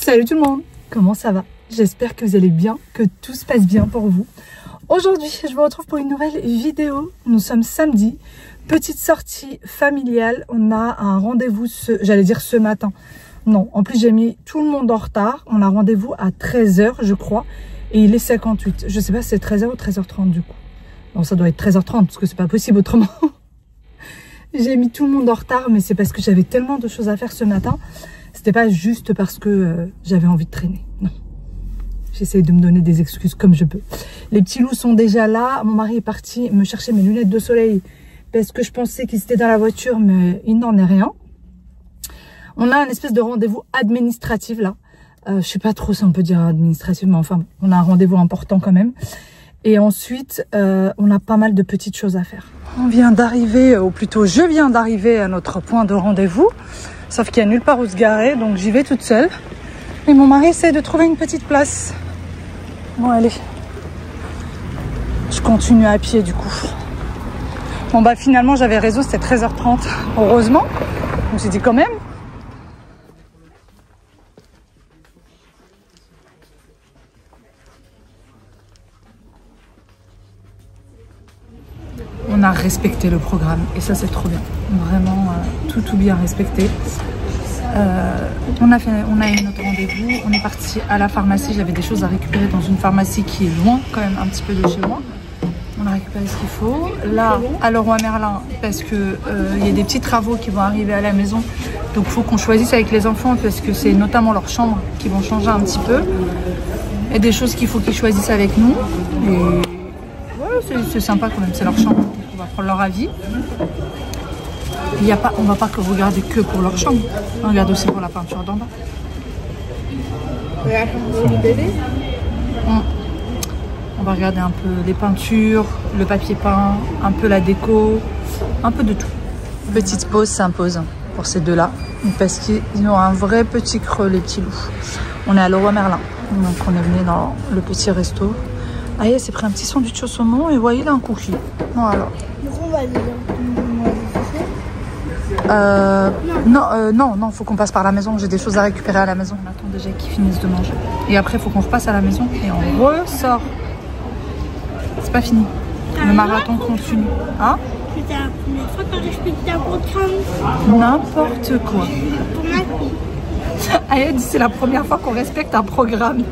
Salut tout le monde, comment ça va? J'espère que vous allez bien, que tout se passe bien pour vous. Aujourd'hui, je vous retrouve pour une nouvelle vidéo. Nous sommes samedi, petite sortie familiale. On a un rendez-vous, j'allais dire ce matin. Non, en plus j'ai mis tout le monde en retard. On a rendez-vous à 13 h je crois. Et il est 58. Je sais pas si c'est 13 h ou 13h30 du coup. Bon, ça doit être 13h30 parce que c'est pas possible autrement. J'ai mis tout le monde en retard, mais c'est parce que j'avais tellement de choses à faire ce matin. C'était pas juste parce que j'avais envie de traîner. Non. J'essaye de me donner des excuses comme je peux. Les petits loups sont déjà là. Mon mari est parti me chercher mes lunettes de soleil parce que je pensais qu'ils étaient dans la voiture, mais il n'en est rien. On a un espèce de rendez-vous administratif là. Je sais pas trop si on peut dire administratif, mais enfin, on a un rendez-vous important quand même. Et ensuite, on a pas mal de petites choses à faire. On vient d'arriver, ou plutôt je viens d'arriver à notre point de rendez-vous. Sauf qu'il n'y a nulle part où se garer, donc j'y vais toute seule. Et mon mari essaie de trouver une petite place. Bon, allez. Je continue à pied du coup. Bon bah finalement j'avais raison, c'était 13h30. Heureusement. Je me suis dit quand même. On a respecté le programme et ça c'est trop bien. Vraiment tout bien respecté. On a eu notre rendez-vous, on est parti à la pharmacie. J'avais des choses à récupérer dans une pharmacie qui est loin quand même un petit peu de chez moi. On a récupéré ce qu'il faut. Là, à Leroy Merlin, parce que il y a des petits travaux qui vont arriver à la maison. Donc il faut qu'on choisisse avec les enfants parce que c'est notamment leurs chambres qui vont changer un petit peu. Et des choses qu'il faut qu'ils choisissent avec nous. Et ouais, c'est sympa quand même, c'est leur chambre. Donc on va prendre leur avis. On va pas que regarder que pour leur chambre. On regarde aussi pour la peinture d'en bas. On va regarder un peu les peintures, le papier peint, un peu la déco, un peu de tout. Petite pause s'impose pour ces deux-là, parce qu'ils ont un vrai petit creux, les petits loups. On est à Leroy Merlin, donc on est venu dans le petit resto. Ah, il s'est pris un petit sandwich au saumon et voyez, il a un cookie. Voilà. Non, faut qu'on passe par la maison. J'ai des choses à récupérer à la maison. On attend déjà qu'ils finissent de manger. Et après, il faut qu'on repasse à la maison et on ressort. C'est pas fini. Le marathon continue. Hein? C'était la première fois que je respectais un programme. N'importe quoi. Ayed, c'est la première fois qu'on respecte un programme.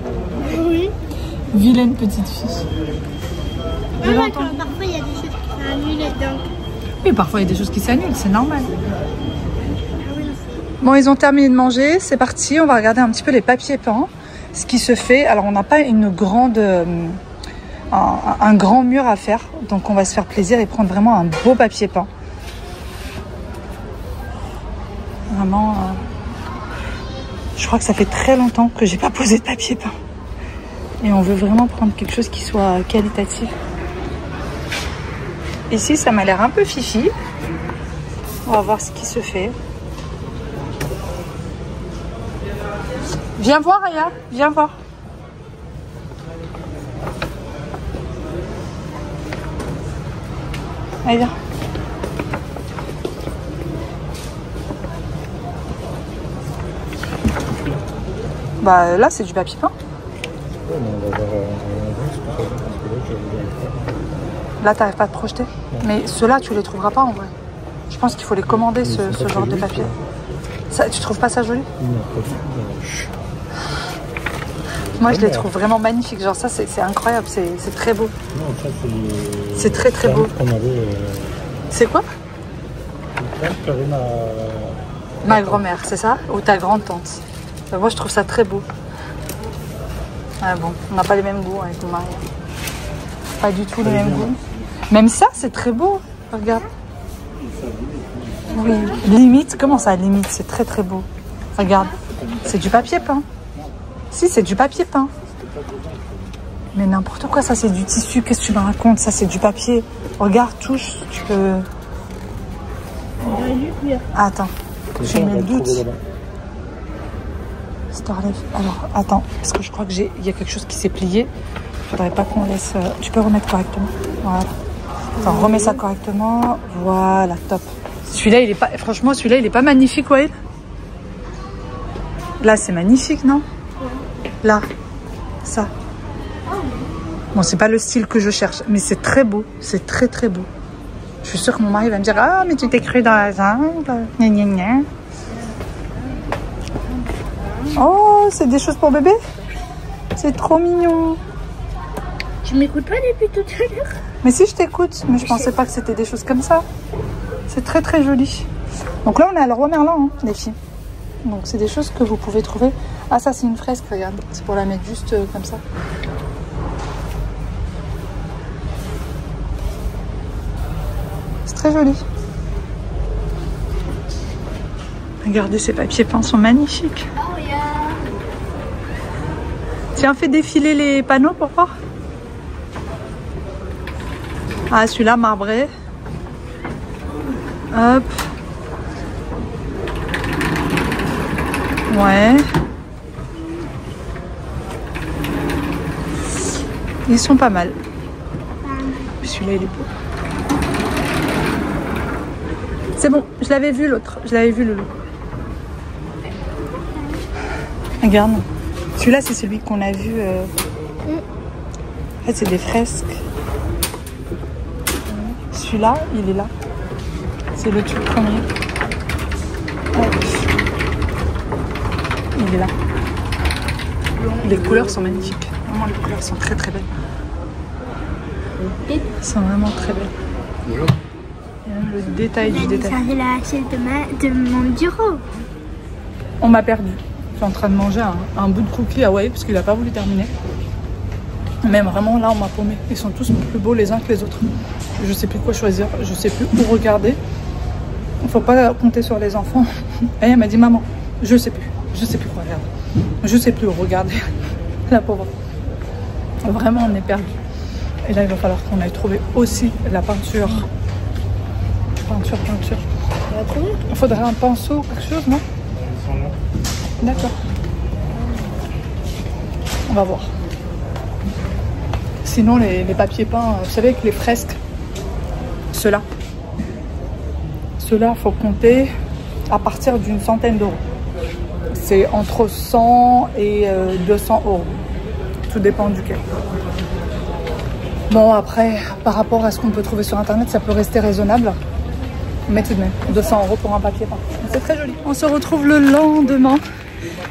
Oui. Vilaine petite fille. Ouais, parfois, il y a des choses qui s'annulent donc. Mais parfois, il y a des choses qui s'annulent, c'est normal. Bon, ils ont terminé de manger, c'est parti. On va regarder un petit peu les papiers peints, ce qui se fait. Alors, on n'a pas une grande, un grand mur à faire. Donc, on va se faire plaisir et prendre vraiment un beau papier peint. Vraiment, je crois que ça fait très longtemps que j'ai pas posé de papier peint. Et on veut vraiment prendre quelque chose qui soit qualitatif. Ici, ça m'a l'air un peu fifi. On va voir ce qui se fait. Viens voir, Aya. Viens voir. Allez, viens. Bah là, c'est du papier peint. Là, t'arrives pas à te projeter. Mais ceux-là, tu les trouveras pas en vrai. Je pense qu'il faut les commander, ce genre de papier. Ça, tu trouves pas ça joli? Moi, je les trouve vraiment magnifiques. Genre ça, c'est incroyable. C'est très beau. C'est très très beau. C'est quoi? Ma grand-mère, c'est ça? Ou ta grande-tante? Moi, je trouve ça très beau. Ah bon, on n'a pas les mêmes goûts avec mon mari. Pas du tout les mêmes goûts. Même ça, c'est très beau. Regarde. Oui. Limite, comment ça, limite? C'est très très beau. Regarde. C'est du papier peint. Si, c'est du papier peint. Mais n'importe quoi, ça c'est du tissu. Qu'est-ce que tu me racontes? Ça c'est du papier. Regarde, touche. Tu peux. Attends. Je mets le doute. Alors, attends. Parce que je crois qu'il y a quelque chose qui s'est plié. Faudrait pas qu'on laisse... Tu peux remettre correctement. Voilà. Attends, remets ça correctement. Voilà, top. Celui-là, il est pas... Franchement, celui-là, il est pas magnifique, ouais. Là, c'est magnifique, non? Là, ça. Bon, c'est pas le style que je cherche, mais c'est très beau. C'est très très beau. Je suis sûre que mon mari va me dire: ah, mais tu t'es cru dans la jungle. Gna gna gna. Oh, c'est des choses pour bébé. C'est trop mignon. Tu m'écoutes pas depuis tout à l'heure? Mais si, je t'écoute, mais je pensais pas que c'était des choses comme ça. C'est très très joli. Donc là, on est à Leroy Merlin, hein, les filles. Donc c'est des choses que vous pouvez trouver. Ah, ça c'est une fresque, regarde. C'est pour la mettre juste comme ça. C'est très joli. Regardez, ces papiers peints sont magnifiques. Oh yeah. Tiens, fais défiler les panneaux pour voir. Ah, celui-là marbré. Hop. Ouais. Ils sont pas mal. Celui-là, il est beau. C'est bon, je l'avais vu l'autre. Je l'avais vu le lot. Regarde. Celui-là, c'est celui qu'on a vu. En fait, c'est des fresques. Celui-là, il est là. C'est le tout premier. Hop. Il est là. Les couleurs sont magnifiques. Vraiment, les couleurs sont très très belles. Elles sont vraiment très belles. Il y a même le détail du détail. C'est la chaise de mon bureau. On m'a perdu. Je suis en train de manger un bout de cookie Hawaii parce qu'il n'a pas voulu terminer. Même vraiment là, on m'a paumé. Ils sont tous plus beaux les uns que les autres. Je sais plus quoi choisir. Je sais plus où regarder. Il faut pas compter sur les enfants. Et elle m'a dit: maman, je sais plus. Je sais plus quoi regarder. Je sais plus où regarder. La pauvre. Vraiment, on est perdu. Et là, il va falloir qu'on aille trouver aussi la peinture. Peinture. On va trouver. Il faudrait un pinceau ou quelque chose, non? D'accord. On va voir. Sinon, les papiers peints, vous savez, avec les fresques, ceux-là, il faut compter à partir d'une centaine d'euros. C'est entre 100 et 200 euros. Tout dépend duquel. Bon, après, par rapport à ce qu'on peut trouver sur Internet, ça peut rester raisonnable. Mais tout de même, 200 euros pour un papier peint. C'est très joli. On se retrouve le lendemain.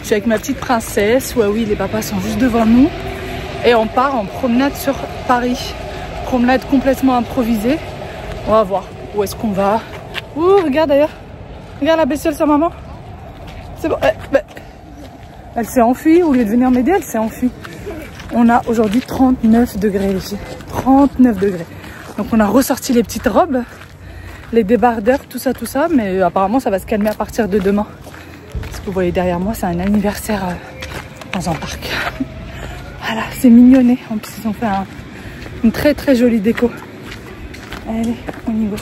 Je suis avec ma petite princesse. Ouais, oui, les papas sont juste devant nous. Et on part en promenade sur Paris. Promenade complètement improvisée. On va voir où est-ce qu'on va. Ouh, regarde d'ailleurs. Regarde la bestiole sur maman. C'est bon. Elle s'est enfuie. Au lieu de venir m'aider, elle s'est enfuie. On a aujourd'hui 39 degrés, les filles. 39 degrés. Donc on a ressorti les petites robes, les débardeurs, tout ça. Mais apparemment, ça va se calmer à partir de demain. Ce que vous voyez derrière moi, c'est un anniversaire dans un parc. Voilà, c'est mignonné. En plus, ils ont fait une très très jolie déco. Allez, on y va.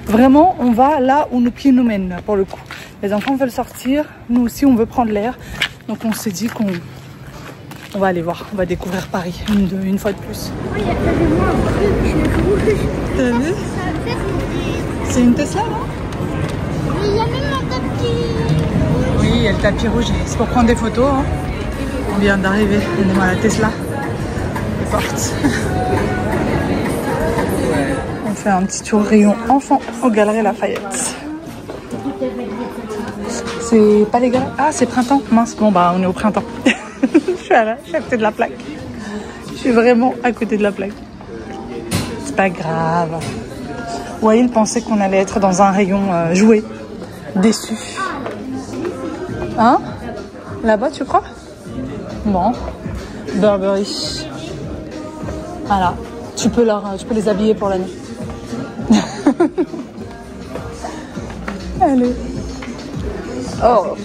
Vraiment, on va là où nos pieds nous mènent, là, pour le coup. Les enfants veulent sortir, nous aussi, on veut prendre l'air. Donc, on s'est dit qu'on va aller voir, on va découvrir Paris une fois de plus. Oui, il y a carrément un truc rouge. T'as vu? C'est une Tesla, là? Oui, il y a même un tapis. Oui, il y a le tapis rouge. C'est pour prendre des photos. Hein. On vient d'arriver. On est dans la Tesla. Les portes. On fait un petit tour rayon enfant aux Galeries Lafayette. C'est pas les galeries. Ah, c'est printemps. Mince, bon bah on est au printemps. Je suis à côté de la plaque. Je suis vraiment à côté de la plaque. C'est pas grave. Ouais, il pensait qu'on allait être dans un rayon jouet. Déçu. Hein? Là-bas, tu crois? Bon. Burberry. Voilà. Tu peux les habiller pour l'année. Allez. Oh.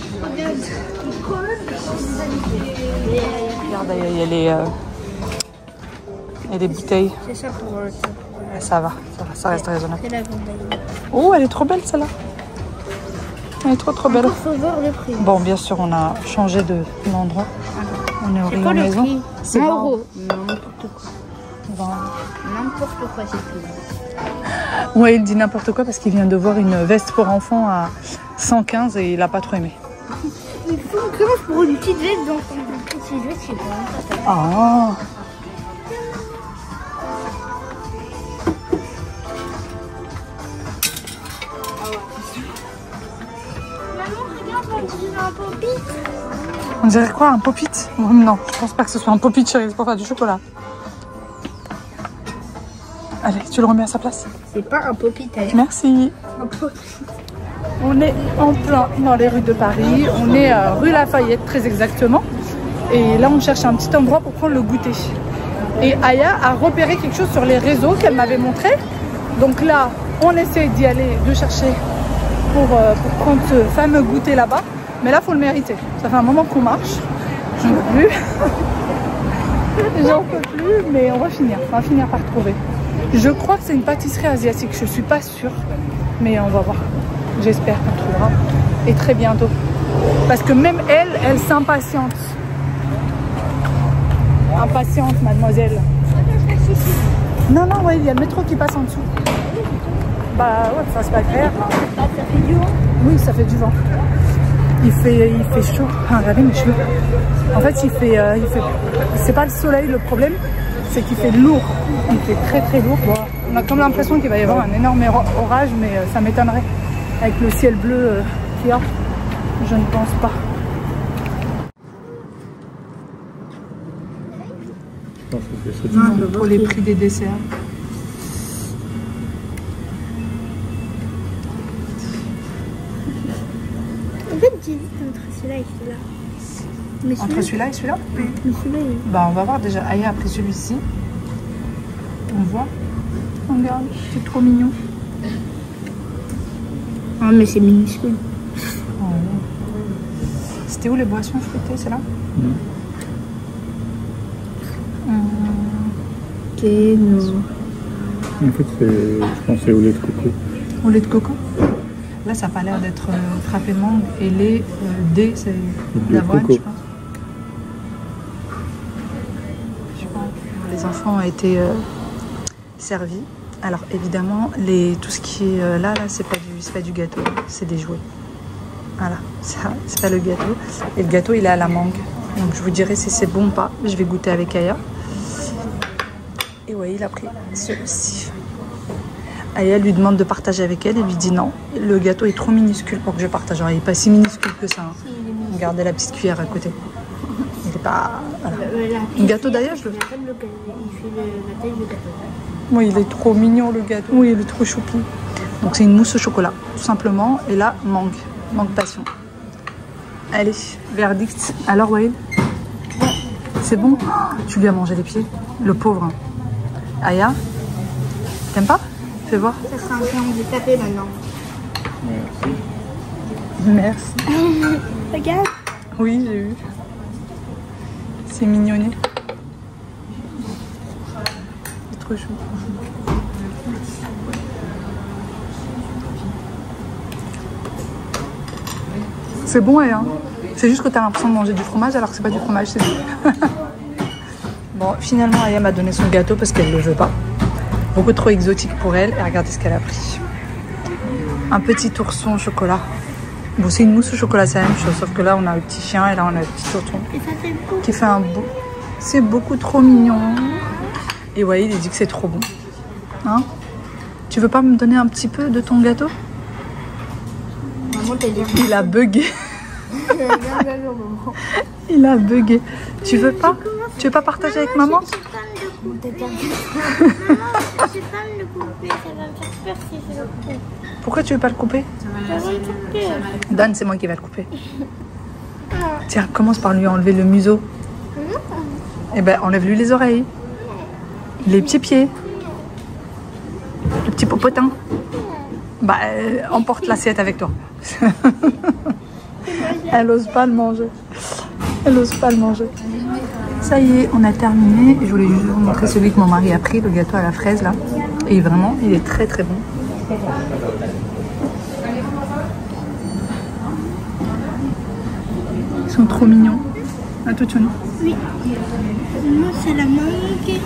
Regarde, il y a les bouteilles. C'est ça pour Ça va, ça reste raisonnable. c'est la vente. Oh, elle est trop belle celle-là. Elle est trop belle. Il faut voir le prix. Bon, bien sûr, on a changé d'endroit. On est au rayon maison. C'est 20 euros. N'importe quoi. 20. N'importe quoi, c'est plus. Ouais, il dit n'importe quoi parce qu'il vient de voir une veste pour enfants à 115 et il n'a pas trop aimé. Il faut une créance pour une petite veste d'enfant. je sais pas. Ah. Maman, regarde, on dirait un pop-it. On dirait quoi, un pop-it? Non, je pense pas que ce soit un pop-it, chérie, c'est pour faire du chocolat. Allez, tu le remets à sa place. C'est pas un pop-it. Merci. On est en plein dans les rues de Paris. On est rue Lafayette, très exactement. Et là, on cherche un petit endroit pour prendre le goûter. Et Aya a repéré quelque chose sur les réseaux qu'elle m'avait montré. Donc là, on essaie d'y aller, de chercher pour prendre ce fameux goûter là-bas. Mais là, il faut le mériter. Ça fait un moment qu'on marche. J'en peux plus. J'en peux plus, mais on va finir. On va finir par trouver. Je crois que c'est une pâtisserie asiatique. Je suis pas sûre. Mais on va voir. J'espère qu'on trouvera. Et très bientôt. Parce que même elle s'impatiente. Impatiente, mademoiselle. Non, non, ouais, il y a le métro qui passe en dessous. Bah ouais, ça c'est pas agréable. Ça fait du vent. Oui, ça fait du vent. Il fait chaud. Ah, regardez mes cheveux. En fait, il fait c'est pas le soleil le problème, c'est qu'il fait lourd. Il fait très très lourd. Bon, on a comme l'impression qu'il va y avoir un énorme orage, mais ça m'étonnerait. Avec le ciel bleu qu'il y a, je ne pense pas. Pour les prix des desserts. En fait, j'hésite entre celui-là et celui-là. Mais Entre celui-là et celui-là? Mais celui-là, Bah on va voir déjà. Aya a pris celui-ci. On voit. Regarde, c'est trop mignon. Ah, mais c'est minuscule. Oh. C'était où les boissons fruitées, c'est là? Ok, non. En fait, je pense que c'est au lait de coco. Au lait de coco? Là, ça n'a pas l'air d'être frappé mangue et lait D, c'est l'avoine, je pense. Les enfants ont été servis. Alors évidemment, tout ce qui est là, c'est pas du gâteau, c'est des jouets. Voilà, ça, c'est pas le gâteau. Et le gâteau, il est à la mangue. Donc je vous dirai si c'est bon ou pas. Je vais goûter avec Aya. Et ouais, il a pris celui-ci. Aya lui demande de partager avec elle et lui dit non. Le gâteau est trop minuscule pour que je partage. Alors, il n'est pas si minuscule que ça. Hein. Regardez la petite cuillère à côté. Il n'est pas... Voilà. Le gâteau d'ailleurs, je le... Il fait la taille du gâteau. Oui, il est trop mignon le gâteau. Oui, il est trop choupi. Donc c'est une mousse au chocolat, tout simplement. Et là, mangue passion. Allez, verdict. Alors, Waïd, c'est bon? Tu lui as mangé les pieds, le pauvre. Aya, t'aimes pas? Fais voir. Ça sera un peu handicapé maintenant. Merci. Regarde. Oui, j'ai vu. C'est mignonné. C'est trop chou. C'est bon, hein. C'est juste que tu as l'impression de manger du fromage alors que c'est pas du fromage, c'est du... Bon, finalement, Aya m'a donné son gâteau parce qu'elle ne le veut pas. Beaucoup trop exotique pour elle. Et regardez ce qu'elle a pris. Un petit ourson au chocolat. Bon, c'est une mousse au chocolat, c'est la même chose. Sauf que là, on a le petit chien et là, on a le petit ourson. Et ça fait beaucoup. Qui fait un beau... C'est beaucoup trop mignon. Et ouais, il dit que c'est trop bon. Hein? Tu veux pas me donner un petit peu de ton gâteau? Maman, t'as dit. Il a bugué. Il a bugué. Tu veux pas? Tu veux pas partager avec maman? Je suis fan de couper. Maman, je suis fan de couper. Ça va me faire peur si je le coupe. Pourquoi tu veux pas le couper? Ça va me faire peur. Dan, c'est moi qui vais le couper. Tiens, commence par lui enlever le museau. Eh ben, enlève-lui les oreilles. Les petits pieds. Le petit popotin. Bah, emporte l'assiette avec toi. Elle ose pas le manger. Elle ose pas le manger. Ça y est, on a terminé. Je voulais juste vous montrer celui que mon mari a pris, le gâteau à la fraise là. Et vraiment, il est très très bon. Ils sont trop mignons. À tout tune. Oui. Moi, c'est la mangue.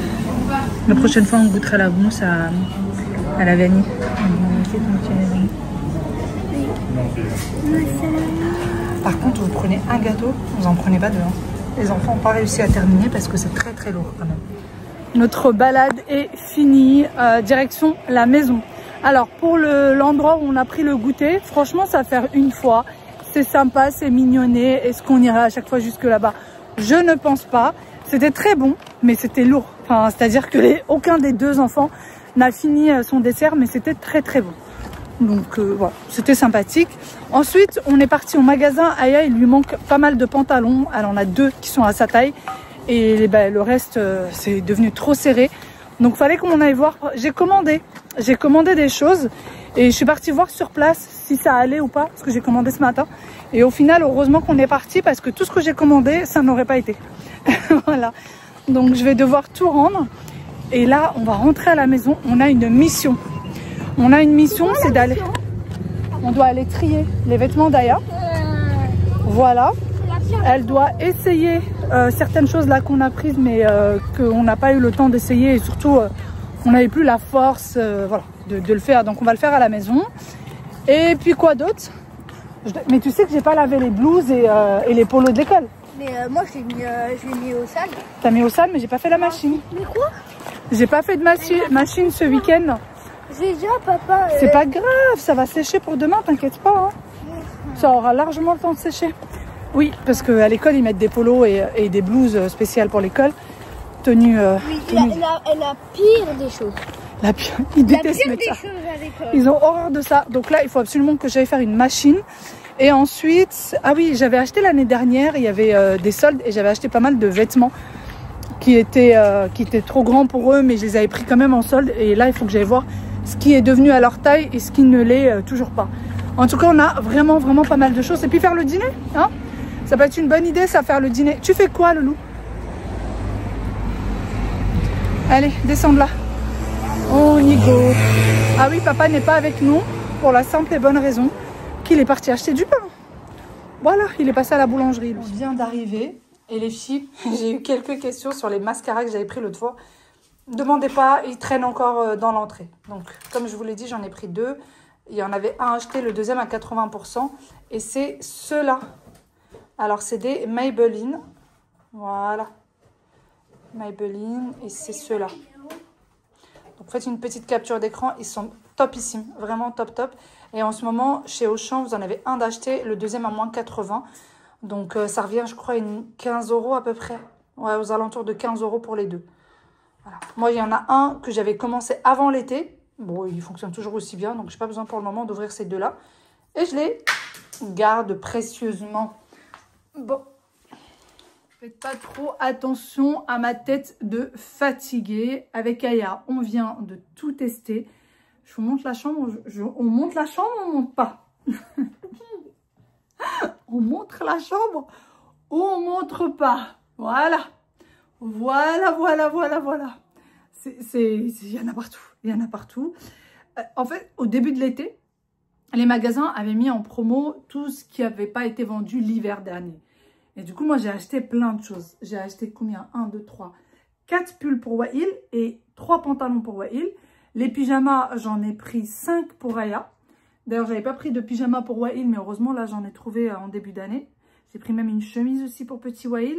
La prochaine fois, on goûtera la mousse à la vanille. Moi, c'est la mangue. Par contre, vous prenez un gâteau, vous en prenez pas deux. Hein. Les enfants n'ont pas réussi à terminer parce que c'est très très lourd quand même. Notre balade est finie, direction la maison. Alors pour l'endroit où on a pris le goûter, franchement ça va faire une fois. C'est sympa, c'est mignonné. Est-ce qu'on ira à chaque fois jusque là-bas? Je ne pense pas. C'était très bon, mais c'était lourd. Enfin, c'est-à-dire que aucun des deux enfants n'a fini son dessert, mais c'était très très bon. Donc voilà, c'était sympathique. Ensuite, on est parti au magasin. Aya, il lui manque pas mal de pantalons. Elle en a 2 qui sont à sa taille. Et le reste, c'est devenu trop serré. Donc, fallait qu'on aille voir. J'ai commandé des choses. Et je suis partie voir sur place si ça allait ou pas. Parce que j'ai commandé ce matin. Et au final, heureusement qu'on est parti. Parce que tout ce que j'ai commandé, ça n'aurait pas été. Voilà. Donc, je vais devoir tout rendre. Et là, on va rentrer à la maison. On a une mission. On a une mission, c'est d'aller... On doit aller trier les vêtements d'Aya. Voilà. Elle doit essayer certaines choses là qu'on a prises, mais qu'on n'a pas eu le temps d'essayer. Et surtout, on n'avait plus la force voilà, de le faire. Donc, on va le faire à la maison. Et puis, quoi d'autre? Mais tu sais que j'ai pas lavé les blouses et les polos de l'école. Mais moi, je l'ai mis au sale. T'as mis au sale, mais j'ai pas fait la machine. Mais quoi? J'ai pas fait de machine ce week-end. J'ai déjà, papa. C'est pas grave, ça va sécher pour demain, t'inquiète pas. Hein. Ça aura largement le temps de sécher. Oui, parce qu'à l'école, ils mettent des polos et des blouses spéciales pour l'école. Tenue. Oui, la pire des choses. La pire. Ils détestent mettre ça. Ils ont horreur de ça. Donc là, il faut absolument que j'aille faire une machine. Et ensuite, ah oui, j'avais acheté l'année dernière, il y avait des soldes et j'avais acheté pas mal de vêtements qui étaient trop grands pour eux, mais je les avais pris quand même en solde. Et là, il faut que j'aille voir ce qui est devenu à leur taille et ce qui ne l'est toujours pas. En tout cas, on a vraiment pas mal de choses. Et puis faire le dîner, hein, ça peut être une bonne idée, ça, faire le dîner. Tu fais quoi, Loulou? Allez, descends de là. On y go. Ah oui, papa n'est pas avec nous pour la simple et bonne raison qu'il est parti acheter du pain. Voilà, il est passé à la boulangerie. Lui. On vient d'arriver et les filles, j'ai eu quelques questions sur les mascaras que j'avais pris l'autre fois. Ne demandez pas, ils traînent encore dans l'entrée. Donc, comme je vous l'ai dit, j'en ai pris 2. Il y en avait un acheté, le deuxième à 80%. Et c'est ceux-là. Alors, c'est des Maybelline. Voilà. Maybelline. Et c'est ceux-là. Donc, faites une petite capture d'écran. Ils sont topissimes. Vraiment top. Et en ce moment, chez Auchan, vous en avez un d'acheté. Le deuxième à moins 80. Donc, ça revient, je crois, à 15 € à peu près. Ouais, aux alentours de 15 € pour les deux. Voilà. Moi, il y en a un que j'avais commencé avant l'été. Bon, il fonctionne toujours aussi bien. Donc, je n'ai pas besoin pour le moment d'ouvrir ces deux-là. Et je les garde précieusement. Bon. Faites pas trop attention à ma tête de fatiguée. Avec Aya, on vient de tout tester. Je vous montre la chambre. On monte la chambre ou on monte pas? On montre la chambre ou on montre pas? Voilà. Voilà. Il y en a partout. Il y en a partout. En fait, au début de l'été, les magasins avaient mis en promo tout ce qui n'avait pas été vendu l'hiver dernier. Et du coup, moi, j'ai acheté plein de choses. J'ai acheté combien? 1, 2, 3, 4 pulls pour Wael et 3 pantalons pour Wael. Les pyjamas, j'en ai pris 5 pour Aya. D'ailleurs, j'avais pas pris de pyjama pour Wael, mais heureusement, là, j'en ai trouvé en début d'année. J'ai pris même une chemise aussi pour petit Wael.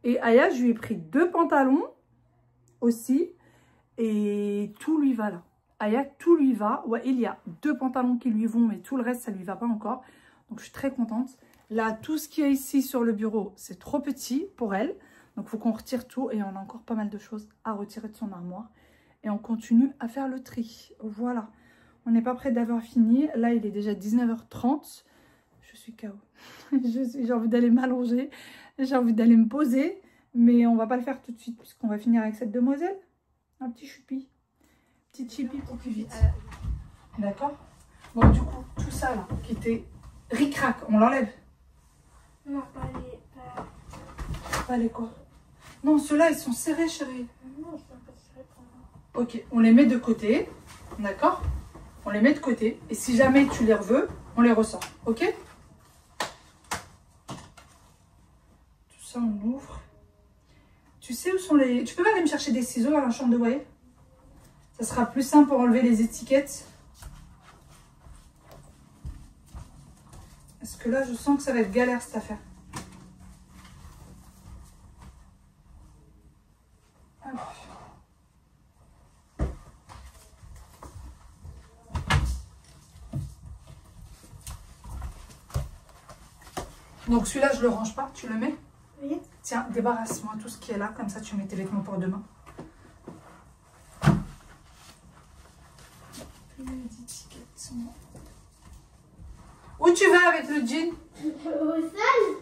Et Aya, je lui ai pris 2 pantalons aussi. Et tout lui va là. Aya, tout lui va. Ouais, il y a 2 pantalons qui lui vont, mais tout le reste, ça lui va pas encore. Donc, je suis très contente. Là, tout ce qu'il y a ici sur le bureau, c'est trop petit pour elle. Donc, il faut qu'on retire tout. Et on a encore pas mal de choses à retirer de son armoire. Et on continue à faire le tri. Voilà. On n'est pas près d'avoir fini. Là, il est déjà 19h30. Je suis KO. J'ai envie d'aller m'allonger. J'ai envie d'aller me poser. Mais on va pas le faire tout de suite puisqu'on va finir avec cette demoiselle. Un petit choupi. Petit chipi pour plus vite. D'accord? Bon, du coup, tout ça là, qui était ric-rac, on l'enlève? Non, pas les... Pas les quoi? Non, ceux-là, ils sont serrés, chérie. Non, ils sont pas serrés pour moi. Ok, on les met de côté. D'accord? On les met de côté. Et si jamais tu les veux, on les ressort. Ok? Tout ça, on ouvre. Tu sais où sont les... Tu peux pas aller me chercher des ciseaux dans la chambre de Wael? Ça sera plus simple pour enlever les étiquettes. Parce que là, je sens que ça va être galère cette affaire. Donc celui-là, je le range pas, tu le mets? Oui. Tiens, débarrasse-moi tout ce qui est là, comme ça tu mets tes vêtements pour demain. Où tu vas avec le jean? Au sol.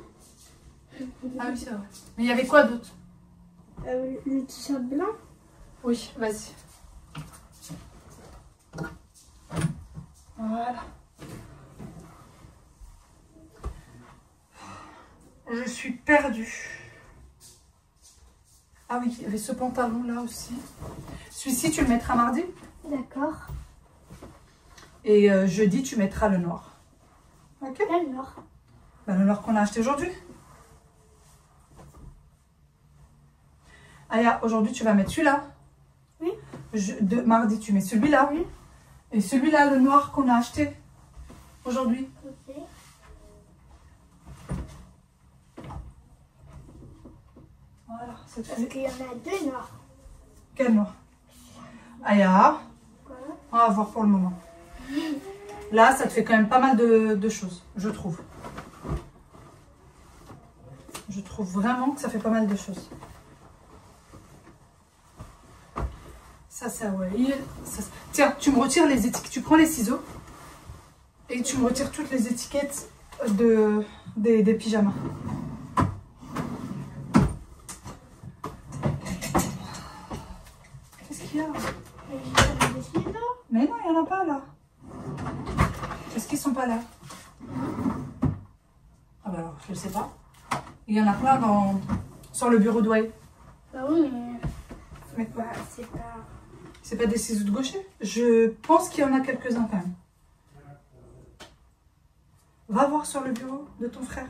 Ah oui, c'est vrai. Mais il y avait quoi d'autre? Le t-shirt blanc. Oui, vas-y. Voilà. Je suis perdue. Ah oui, il y avait ce pantalon là aussi. Celui-ci, tu le mettras mardi. D'accord. Et jeudi, tu mettras le noir. Ok? Le noir. Ben, le noir qu'on a acheté aujourd'hui. Aya, aujourd'hui, tu vas mettre celui-là. Oui. Mardi, tu mets celui-là. Oui. Et celui-là, le noir qu'on a acheté aujourd'hui. Ok. Voilà, ça te Parce fait. qu'il y en a deux noirs. Quel noir? Aya, Voilà. on va voir pour le moment. Là, ça te fait quand même pas mal de choses, je trouve. Je trouve vraiment que ça fait pas mal de choses. Ça, c'est Hawaï. Tiens, tu me retires les étiquettes. Tu prends les ciseaux et tu me retires toutes les étiquettes des pyjamas. Qu'est-ce qu'il y a? Mais non, il n'y en a pas là. Est-ce qu'ils sont pas là? Ah bah alors, je sais pas. Il y en a plein sur le bureau de Wai. Bah oui, mais Mais quoi? c'est pas... C'est pas des ciseaux de gaucher? Je pense qu'il y en a quelques-uns quand même. Va voir sur le bureau de ton frère.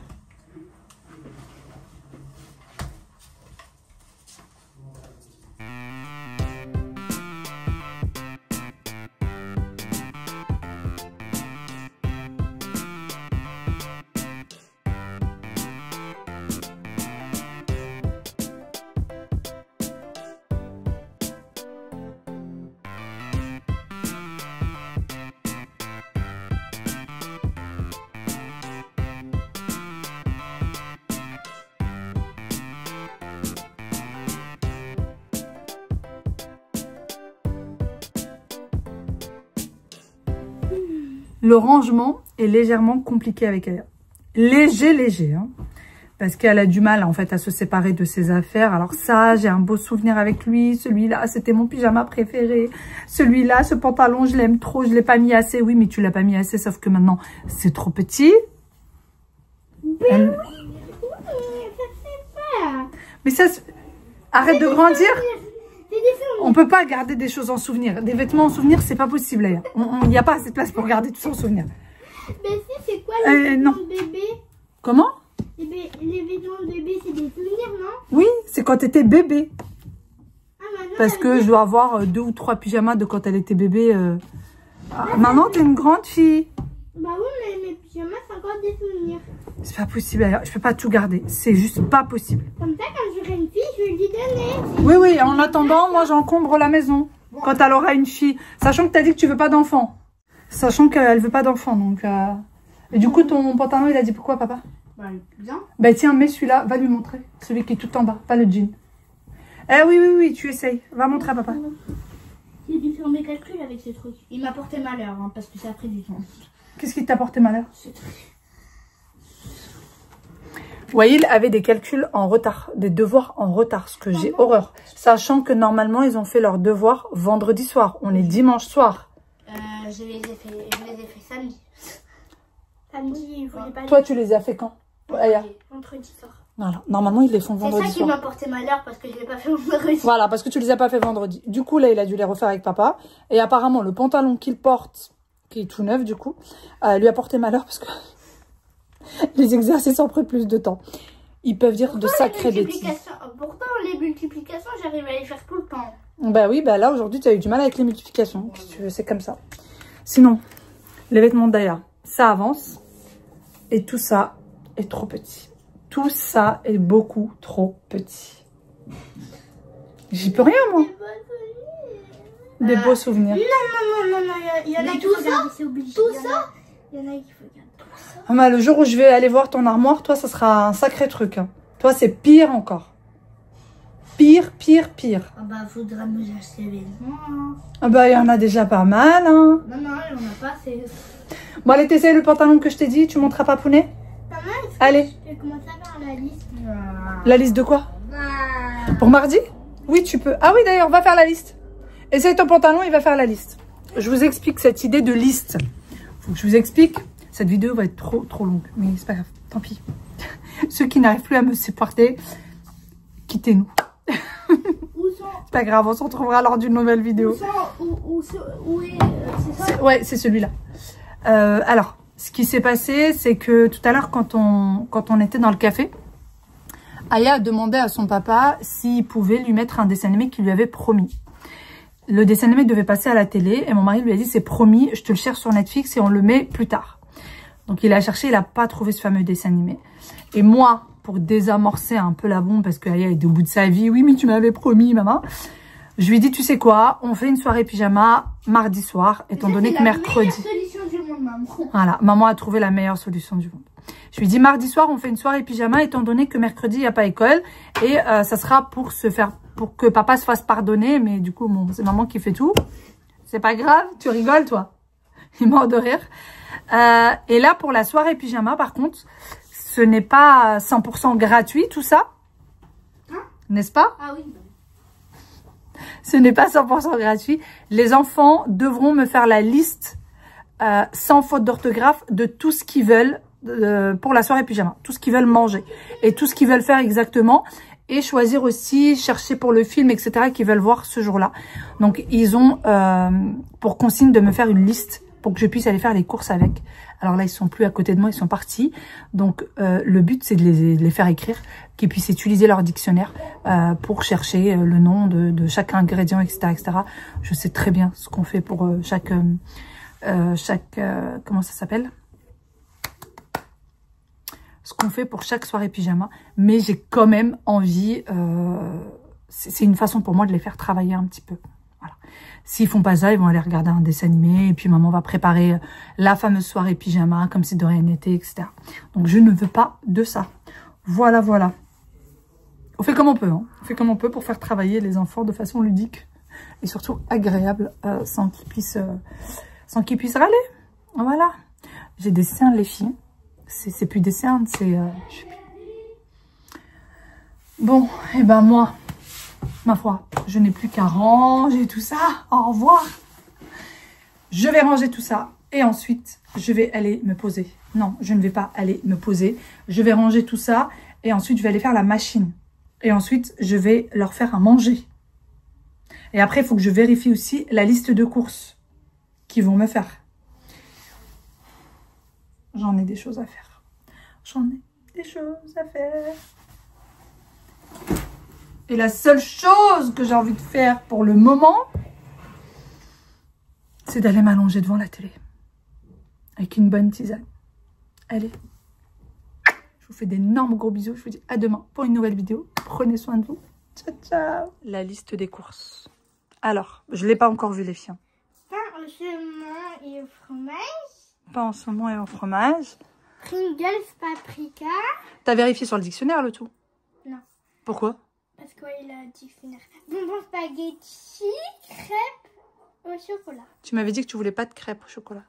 Le rangement est légèrement compliqué avec elle. Léger, hein. Parce qu'elle a du mal en fait à se séparer de ses affaires. Alors ça, j'ai un beau souvenir avec lui. Celui-là, c'était mon pyjama préféré. Celui-là, ce pantalon, je l'aime trop. Je l'ai pas mis assez. Oui, mais tu l'as pas mis assez, sauf que maintenant, c'est trop petit. Elle... Mais ça, arrête de grandir. On peut pas garder des choses en souvenir. Des vêtements en souvenir, c'est pas possible. Il n'y a pas assez de place pour garder tout ça en souvenir. Mais si, c'est quoi les vêtements de bébé? Comment? Les vêtements de bébé, c'est des souvenirs, non? Oui, c'est quand tu étais bébé. Ah, maintenant, Parce que je dois avoir 2 ou 3 pyjamas de quand elle était bébé. Maintenant, tu es une grande fille. Bah oui, mais mes pyjamas, c'est encore des souvenirs. C'est pas possible. Alors, je peux pas tout garder. C'est juste pas possible. Comme ça, quand j'aurai une fille, je vais lui donner. Oui, oui. En attendant, moi, j'encombre la maison. Quand elle aura une fille. Sachant que tu as dit que tu veux pas d'enfant. Sachant qu'elle veut pas d'enfant. Donc, Et du coup, ton pantalon, il a dit pourquoi, papa? Bah, bien. Bah tiens, mets celui-là. Va lui montrer. Celui qui est tout en bas. Pas le jean. Eh oui, oui, oui. Tu essayes. Va montrer à papa. J'ai dû faire mes calculs avec ce truc. Il m'a porté malheur, hein, parce que ça a pris du temps. Qu'est-ce qui t'a porté malheur? Ce truc. Waïl avait des calculs en retard, des devoirs en retard, ce que j'ai horreur. Sachant que normalement, ils ont fait leurs devoirs vendredi soir. On est dimanche soir. Je les ai fait samedi. Samedi, il voulait pas... Toi, tu les as fait quand? Vendredi soir. Voilà. Normalement, ils les font C'est vendredi ça qui soir. m'a porté malheur, parce que je l'ai pas fait vendredi. Voilà, parce que tu les as pas fait vendredi. Du coup, là, il a dû les refaire avec papa. Et apparemment, le pantalon qu'il porte, qui est tout neuf, du coup, lui a porté malheur parce que les exercices ont pris plus de temps. Ils peuvent dire de sacrées bêtises. Pourtant, les multiplications, j'arrive à les faire tout le temps. Bah oui, bah là, aujourd'hui, tu as eu du mal avec les multiplications. Qu'est-ce que tu veux, c'est comme ça. Sinon, les vêtements d'Aya, ça avance. Et tout ça est trop petit. Tout ça est beaucoup trop petit. J'y peux rien, moi. Des beaux souvenirs. Non, il y en a qui faut garder, c'est obligé. Tout ça, il y en a qui faut garder. Tout ça. Ah, le jour où je vais aller voir ton armoire, toi, ça sera un sacré truc. Hein. Toi, c'est pire encore. Pire. Ah bah, faudra nous acheter les vêtements. Ah bah, il y en a déjà pas mal. Hein. Non, il n'y en a pas, c'est... Bon, allez, t'essayes le pantalon que je t'ai dit. Tu montres à Papounet. Pas mal. Allez. Je vais commencer à faire la liste. La liste de quoi? Pour mardi? Oui, tu peux. Ah oui, d'ailleurs, on va faire la liste. Essaye ton pantalon, il va faire la liste. Je vous explique cette idée de liste. Faut que je vous explique. Cette vidéo va être trop longue. Mais c'est pas grave, tant pis. Ceux qui n'arrivent plus à me supporter, quittez-nous. C'est pas grave, on se retrouvera lors d'une nouvelle vidéo. Où est... c'est ça? Ouais, c'est celui-là. Alors, ce qui s'est passé, c'est que tout à l'heure, quand on était dans le café, Aya a demandé à son papa s'il pouvait lui mettre un dessin animé qu'il lui avait promis. Le dessin animé devait passer à la télé et mon mari lui a dit c'est promis, je te le cherche sur Netflix et on le met plus tard. Donc il a cherché, il n'a pas trouvé ce fameux dessin animé. Et moi, pour désamorcer un peu la bombe, parce que Aya est au bout de sa vie, oui mais tu m'avais promis maman, je lui ai dit tu sais quoi, on fait une soirée pyjama mardi soir, étant donné que mercredi... Solution du monde, maman. Voilà, maman a trouvé la meilleure solution du monde. Je lui ai dit mardi soir, on fait une soirée pyjama, étant donné que mercredi, il n'y a pas école. Et ça sera pour que papa se fasse pardonner. Mais du coup, bon, c'est maman qui fait tout. C'est pas grave, tu rigoles, toi. Il est mort de rire. Et là, pour la soirée pyjama, par contre, ce n'est pas 100% gratuit, tout ça. N'est-ce pas? Ah oui. Ce n'est pas 100% gratuit. Les enfants devront me faire la liste sans faute d'orthographe de tout ce qu'ils veulent pour la soirée pyjama. Tout ce qu'ils veulent manger et tout ce qu'ils veulent faire exactement. Et choisir aussi, chercher pour le film, etc. qu'ils veulent voir ce jour-là. Donc, ils ont pour consigne de me faire une liste pour que je puisse aller faire les courses avec. Alors là, ils sont plus à côté de moi, ils sont partis. Donc, le but, c'est de les faire écrire, qu'ils puissent utiliser leur dictionnaire pour chercher le nom de chaque ingrédient, etc., etc. Je sais très bien ce qu'on fait pour chaque comment ça s'appelle? Ce qu'on fait pour chaque soirée pyjama. Mais j'ai quand même envie, c'est une façon pour moi de les faire travailler un petit peu. Voilà. S'ils font pas ça, ils vont aller regarder un dessin animé. Et puis maman va préparer la fameuse soirée pyjama, comme si de rien n'était, etc. Donc je ne veux pas de ça. Voilà. On fait comme on peut. Hein. On fait comme on peut pour faire travailler les enfants de façon ludique. Et surtout agréable, sans qu'ils puissent râler. Voilà. J'ai des cernes, les filles. C'est plus des cernes, c'est... Bon, et ben moi, ma foi, je n'ai plus qu'à ranger tout ça. Au revoir. Je vais ranger tout ça. Et ensuite, je vais aller me poser. Non, je ne vais pas aller me poser. Je vais ranger tout ça. Et ensuite, je vais aller faire la machine. Et ensuite, je vais leur faire à manger. Et après, il faut que je vérifie aussi la liste de courses qu'ils vont me faire. J'en ai des choses à faire. Et la seule chose que j'ai envie de faire pour le moment, c'est d'aller m'allonger devant la télé. Avec une bonne tisane. Allez. Je vous fais d'énormes gros bisous. Je vous dis à demain pour une nouvelle vidéo. Prenez soin de vous. Ciao, ciao. La liste des courses. Alors, je ne l'ai pas encore vu les filles. Pain au saumon et au fromage. Pain en saumon et au fromage. Pringles, paprika. T'as vérifié sur le dictionnaire le tout? Non. Pourquoi? Parce qu'il a un dictionnaire. Bonbons spaghetti, crêpes au chocolat. Tu m'avais dit que tu voulais pas de crêpes au chocolat.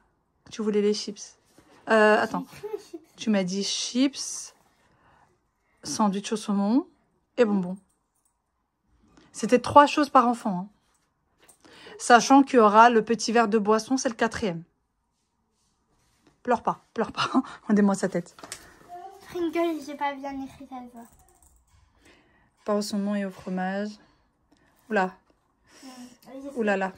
Tu voulais les chips. Attends. Tu m'as dit chips, sandwich au saumon et bonbons. C'était 3 choses par enfant. Hein. Sachant qu'il y aura le petit verre de boisson, c'est le 4e. Pleure pas. Rendez-moi sa tête. Pringles, j'ai pas bien écrit ça. Pain au saumon et au fromage. Oula. Oulala.